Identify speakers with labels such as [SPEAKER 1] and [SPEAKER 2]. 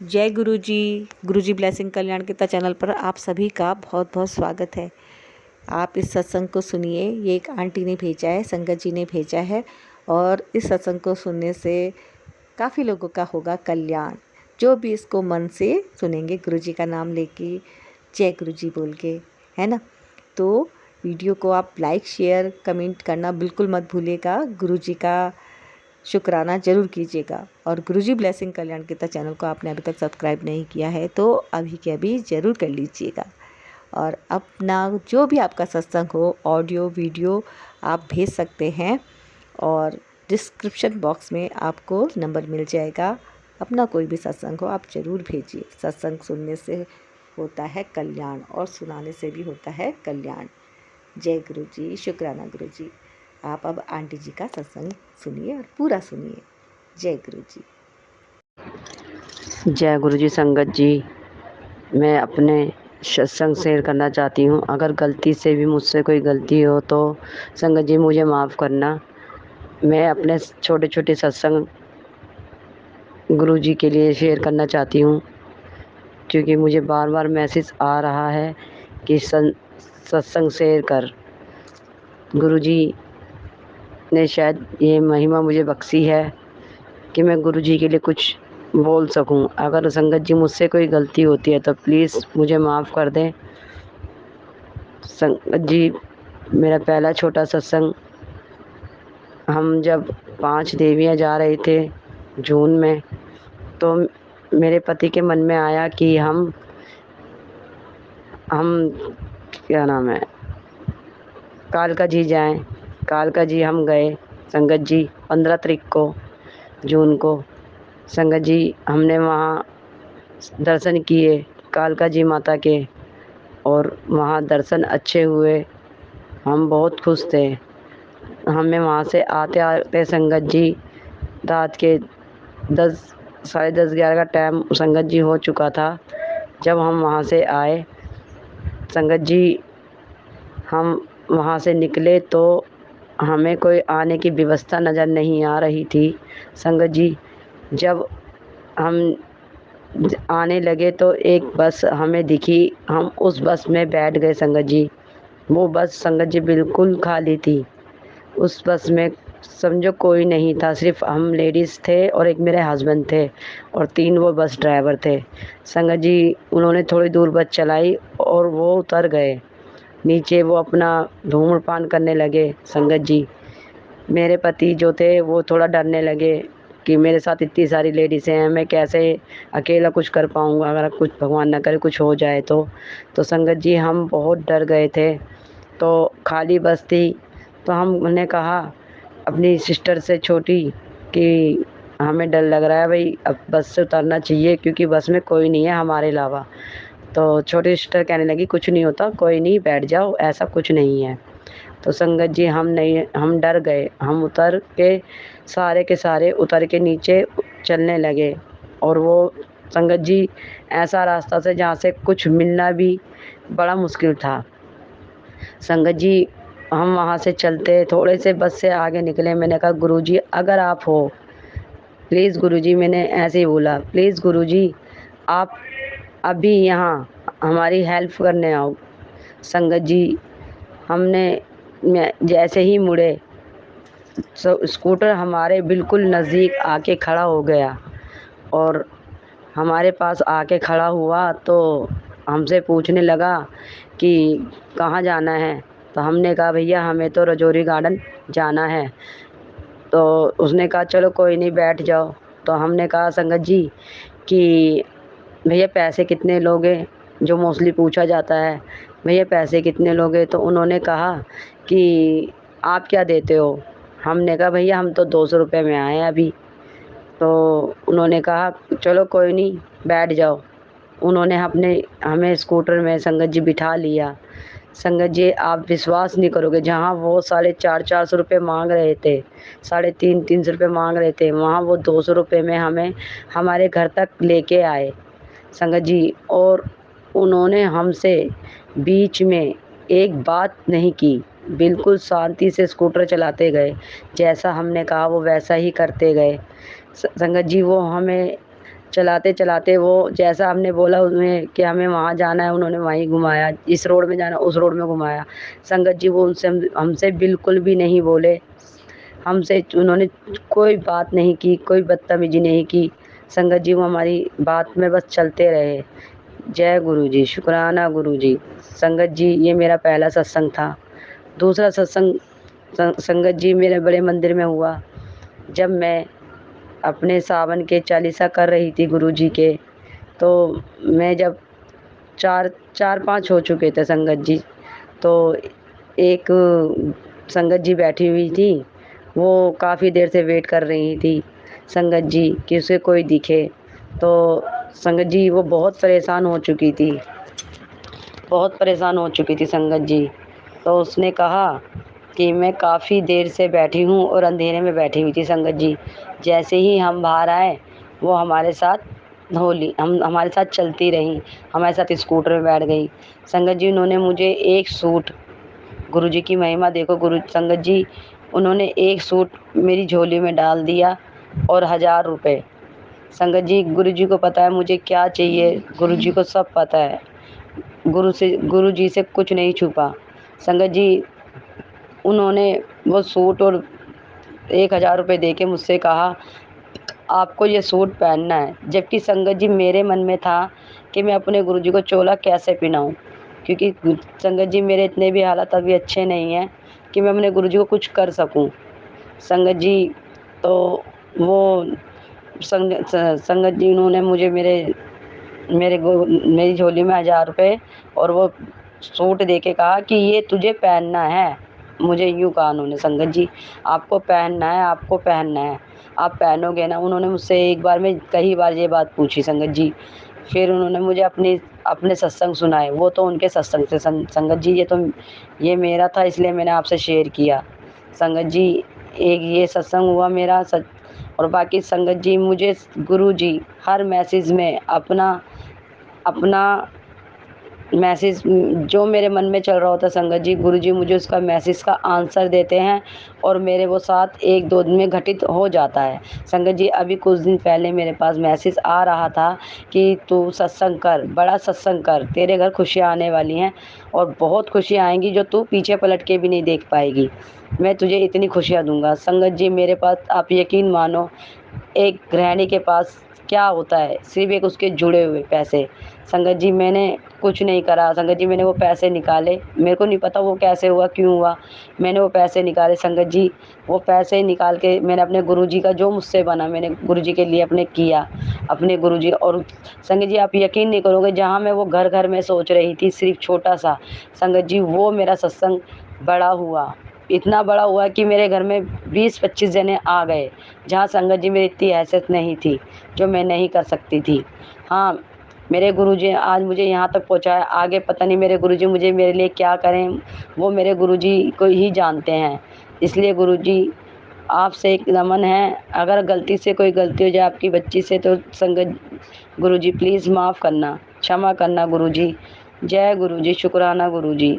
[SPEAKER 1] जय गुरु जी ब्लेसिंग कल्याण गीता चैनल पर आप सभी का बहुत बहुत स्वागत है। आप इस सत्संग को सुनिए। ये एक आंटी ने भेजा है, संगत जी ने भेजा है, और इस सत्संग को सुनने से काफ़ी लोगों का होगा कल्याण। जो भी इसको मन से सुनेंगे गुरु जी का नाम लेके, जय गुरु जी बोल के, है ना। तो वीडियो को आप लाइक शेयर कमेंट करना बिल्कुल मत भूलिएगा। गुरु जी का शुक्राना ज़रूर कीजिएगा। और गुरुजी ब्लेसिंग कल्याण गीता चैनल को आपने अभी तक सब्सक्राइब नहीं किया है तो अभी के अभी ज़रूर कर लीजिएगा। और अपना जो भी आपका सत्संग हो, ऑडियो वीडियो आप भेज सकते हैं, और डिस्क्रिप्शन बॉक्स में आपको नंबर मिल जाएगा। अपना कोई भी सत्संग हो आप ज़रूर भेजिए। सत्संग सुनने से होता है कल्याण और सुनाने से भी होता है कल्याण। जय गुरु जी, शुक्राना गुरु जी। आप अब आंटी जी का सत्संग सुनिए और पूरा सुनिए। जय गुरु जी।
[SPEAKER 2] जय गुरु जी। संगत जी, मैं अपने सत्संग शेयर करना चाहती हूँ। अगर गलती से भी मुझसे कोई गलती हो तो संगत जी मुझे माफ़ करना। मैं अपने छोटे छोटे सत्संग गुरु जी के लिए शेयर करना चाहती हूँ, क्योंकि मुझे बार बार मैसेज आ रहा है कि सत्संग शेयर कर। गुरु जी ने शायद ये महिमा मुझे बख्शी है कि मैं गुरु जी के लिए कुछ बोल सकूं। अगर संगत जी मुझसे कोई गलती होती है तो प्लीज़ मुझे माफ़ कर दें। संगत जी, मेरा पहला छोटा सत्संग, हम जब 5 देवियाँ जा रहे थे जून में, तो मेरे पति के मन में आया कि हम क्या नाम है, कालका जी जाएं। कालका जी हम गए संगत जी 15 तारीख को जून को। संगत जी हमने वहाँ दर्शन किए कालका जी माता के, और वहाँ दर्शन अच्छे हुए। हम बहुत खुश थे। हमें वहाँ से आते आते संगत जी रात के 10 साढ़े 10 11 का टाइम संगत जी हो चुका था जब हम वहाँ से आए। संगत जी हम वहाँ से निकले तो हमें कोई आने की व्यवस्था नज़र नहीं आ रही थी। संगत जी जब हम आने लगे तो एक बस हमें दिखी, हम उस बस में बैठ गए संगत जी। वो बस संगत जी बिल्कुल खाली थी। उस बस में समझो कोई नहीं था, सिर्फ हम लेडीज़ थे और एक मेरे हस्बैंड थे और 3 वो बस ड्राइवर थे। संगत जी उन्होंने थोड़ी दूर बस चलाई और वो उतर गए नीचे। वो अपना धूम्रपान करने लगे। संगत जी मेरे पति जो थे वो थोड़ा डरने लगे कि मेरे साथ इतनी सारी लेडीज़ हैं, मैं कैसे अकेला कुछ कर पाऊँगा, अगर कुछ भगवान ना करे कुछ हो जाए तो संगत जी हम बहुत डर गए थे। तो खाली बस थी, तो हमने कहा अपनी सिस्टर से छोटी कि हमें डर लग रहा है भाई, अब बस से उतरना चाहिए क्योंकि बस में कोई नहीं है हमारे अलावा। तो छोटी सिस्टर कहने लगी कुछ नहीं होता, कोई नहीं, बैठ जाओ, ऐसा कुछ नहीं है। तो संगत जी हम डर गए। हम उतर के सारे उतर के नीचे चलने लगे, और वो संगत जी ऐसा रास्ता से जहाँ से कुछ मिलना भी बड़ा मुश्किल था। संगत जी हम वहाँ से चलते थोड़े से बस से आगे निकले। मैंने कहा गुरुजी अगर आप हो, प्लीज़ गुरुजी, मैंने ऐसे ही बोला, प्लीज़ गुरुजी आप अभी यहाँ हमारी हेल्प करने आओ। संगत जी मैं जैसे ही मुड़े स्कूटर हमारे बिल्कुल नज़दीक आके खड़ा हो गया, और हमारे पास आके खड़ा हुआ तो हमसे पूछने लगा कि कहाँ जाना है। तो हमने कहा भैया हमें तो रजौरी गार्डन जाना है। तो उसने कहा चलो कोई नहीं, बैठ जाओ। तो हमने कहा संगत जी कि भैया पैसे कितने लोगे, जो मोस्टली पूछा जाता है, भैया पैसे कितने लोगे। तो उन्होंने कहा कि आप क्या देते हो। हमने कहा भैया हम तो 200 रुपये में आए हैं अभी। तो उन्होंने कहा चलो कोई नहीं, बैठ जाओ। उन्होंने हमें स्कूटर में संगत जी बिठा लिया। संगत जी आप विश्वास नहीं करोगे, जहाँ वो 450 रुपये मांग रहे थे, 350 रुपये मांग रहे थे, वहाँ वो 200 रुपये में हमें हमारे घर तक लेके आए संगत जी। और उन्होंने हमसे बीच में एक बात नहीं की, बिल्कुल शांति से स्कूटर चलाते गए। जैसा हमने कहा वो वैसा ही करते गए संगत जी। वो हमें चलाते चलाते वो जैसा हमने बोला उन्हें कि हमें वहाँ जाना है, उन्होंने वहीं घुमाया, इस रोड में जाना उस रोड में घुमाया। संगत जी वो उनसे हमसे बिल्कुल भी नहीं बोले, हमसे उन्होंने कोई बात नहीं की, कोई बदतमीजी नहीं की। संगत जी वो हमारी बात में बस चलते रहे। जय गुरु जी, शुक्राना गुरु जी। संगत जी ये मेरा पहला सत्संग था। दूसरा सत्संग संगत जी मेरे बड़े मंदिर में हुआ, जब मैं अपने सावन के चालीसा कर रही थी गुरु जी के। तो मैं जब चार चार पाँच हो चुके थे संगत जी, तो एक संगत जी बैठी हुई थी, वो काफ़ी देर से वेट कर रही थी संगत जी कि उसे कोई दिखे। तो संगत जी वो बहुत परेशान हो चुकी थी, बहुत परेशान हो चुकी थी संगत जी। तो उसने कहा कि मैं काफ़ी देर से बैठी हूँ और अंधेरे में बैठी हुई थी संगत जी। जैसे ही हम बाहर आए वो हमारे साथ होली हम हमारे साथ चलती रहीं, हमारे साथ स्कूटर में बैठ गई। संगत जी उन्होंने मुझे एक सूट, गुरु जी की महिमा देखो गुरु संगत जी, उन्होंने एक सूट मेरी झोली में डाल दिया और 1000 रुपये। संगत जी गुरु जी को पता है मुझे क्या चाहिए, गुरु जी को सब पता है। गुरु जी से कुछ नहीं छुपा। संगत जी उन्होंने वो सूट और 1000 रुपये दे के मुझसे कहा आपको ये सूट पहनना है। जबकि संगत जी मेरे मन में था कि मैं अपने गुरु जी को चोला कैसे पहनाऊँ, क्योंकि संगत जी मेरे इतने भी हालात अभी अच्छे नहीं हैं कि मैं अपने गुरु जी को कुछ कर सकूँ। संगत जी तो वो संगत जी उन्होंने मुझे मेरी झोली में 1000 रुपये और वो सूट दे के कहा कि ये तुझे पहनना है। मुझे यूँ कहा उन्होंने, संगत जी आपको पहनना है, आपको पहनना है, आप पहनोगे ना। उन्होंने मुझसे एक बार में कई बार ये बात पूछी संगत जी। फिर उन्होंने मुझे अपने सत्संग सुनाए, वो तो उनके सत्संग थे संगत जी, ये मेरा था इसलिए मैंने आपसे शेयर किया। संगत जी एक ये सत्संग हुआ मेरा और बाकी संगत जी मुझे गुरु जी हर मैसेज में अपना अपना मैसेज जो मेरे मन में चल रहा होता है संगत जी, गुरु जी मुझे उसका मैसेज का आंसर देते हैं और मेरे वो साथ 1-2 दिन में घटित हो जाता है। संगत जी अभी कुछ दिन पहले मेरे पास मैसेज आ रहा था कि तू सत्संग कर, बड़ा सत्संग कर, तेरे घर खुशियाँ आने वाली हैं और बहुत खुशियाँ आएंगी जो तू पीछे पलट के भी नहीं देख पाएगी। मैं तुझे इतनी खुशियाँ दूंगा। संगत जी मेरे पास आप यकीन मानो, एक गृहिणी के पास क्या होता है, सिर्फ एक उसके जुड़े हुए पैसे। संगत जी मैंने कुछ नहीं करा, संगत जी मैंने वो पैसे निकाले, मेरे को नहीं पता वो कैसे हुआ, क्यों हुआ, मैंने वो पैसे निकाले संगत जी। वो पैसे निकाल के मैंने अपने गुरुजी का जो मुझसे बना मैंने गुरुजी के लिए अपने किया, अपने गुरुजी। और संगत जी आप यकीन नहीं करोगे, जहाँ मैं वो घर घर में सोच रही थी सिर्फ छोटा सा, संगत जी वो मेरा सत्संग बड़ा हुआ, इतना बड़ा हुआ कि मेरे घर में 20-25 जने आ गए, जहाँ संगत जी मेरी इतनी हैसियत नहीं थी, जो मैं नहीं कर सकती थी। हाँ, मेरे गुरुजी आज मुझे यहाँ तक पहुँचाया, आगे पता नहीं मेरे गुरुजी मुझे मेरे लिए क्या करें, वो मेरे गुरुजी को ही जानते हैं। इसलिए गुरुजी आपसे एक नमन है, अगर गलती से कोई गलती हो जाए आपकी बच्ची से तो संगत गुरुजी प्लीज़ माफ़ करना, क्षमा करना गुरुजी। जय गुरुजी, शुक्राना गुरुजी।